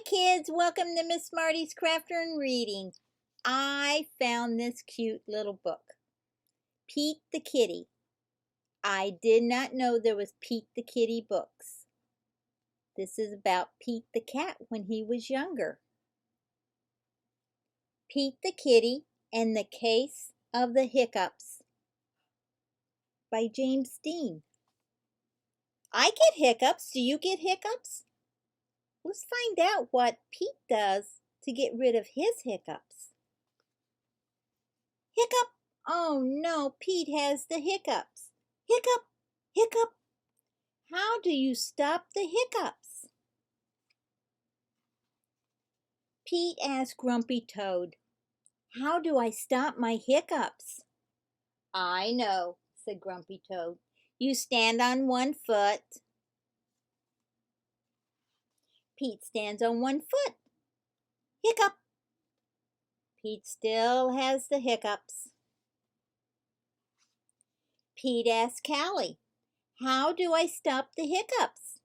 kids, welcome to Miss Smarty's Crafter and Reading. I found this cute little book, Pete the Kitty. I did not know there was Pete the Kitty books. This is about Pete the cat when he was younger. Pete the Kitty and the Case of the Hiccups by James Dean. I get hiccups. Do you get hiccups? Let's find out what Pete does to get rid of his hiccups. Hiccup! Oh no, Pete has the hiccups. Hiccup! Hiccup! How do you stop the hiccups? Pete asked Grumpy Toad, "How do I stop my hiccups?" "I know," said Grumpy Toad. "You stand on one foot." Pete stands on one foot. Hiccup! Pete still has the hiccups. Pete asked Callie, "How do I stop the hiccups?"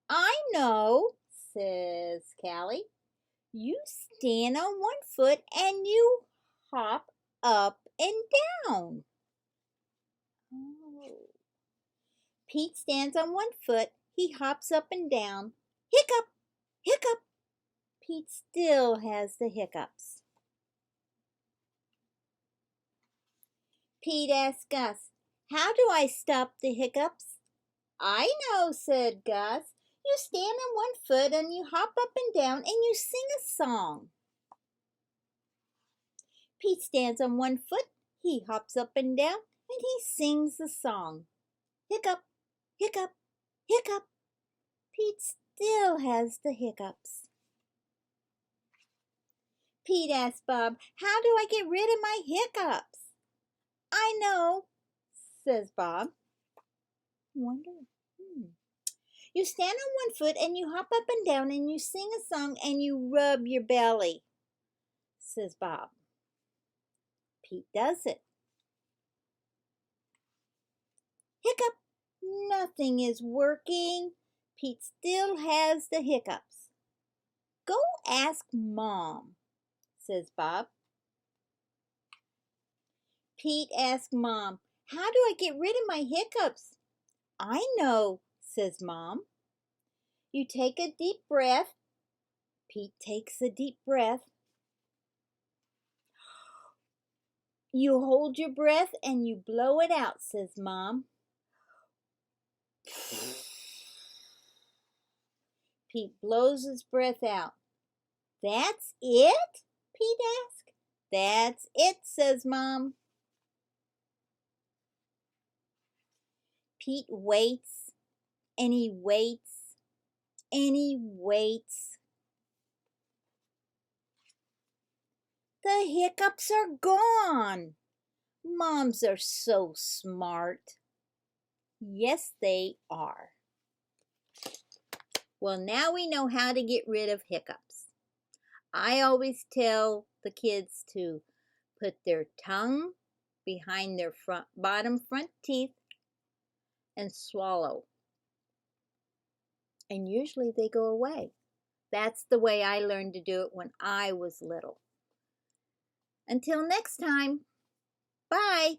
"I know," says Callie. "You stand on one foot and you hop up and down." Oh. Pete stands on one foot. He hops up and down. Hiccup! Hiccup! Pete still has the hiccups. Pete asked Gus, "How do I stop the hiccups?" "I know," said Gus. "You stand on one foot and you hop up and down and you sing a song." Pete stands on one foot, he hops up and down, and he sings a song. Hiccup, hiccup, hiccup. Pete still has the hiccups. Pete asked Bob, "How do I get rid of my hiccups?" "I know," says Bob. Wonder. You stand on one foot and you hop up and down and you sing a song and you rub your belly, says Bob. Pete does it. Hiccup! Nothing is working. Pete still has the hiccups. "Go ask Mom," says Bob. Pete asked Mom, "How do I get rid of my hiccups?" "I know," says Mom. You take a deep breath. Pete takes a deep breath. You hold your breath and you blow it out, says Mom. Pete blows his breath out. "That's it?" Pete asked. "That's it," says Mom. Pete waits and he waits and he waits. The hiccups are gone. Moms are so smart. Yes, they are. Well, now we know how to get rid of hiccups. I always tell the kids to put their tongue behind their bottom front teeth and swallow. And usually they go away. That's the way I learned to do it when I was little. Until next time, bye.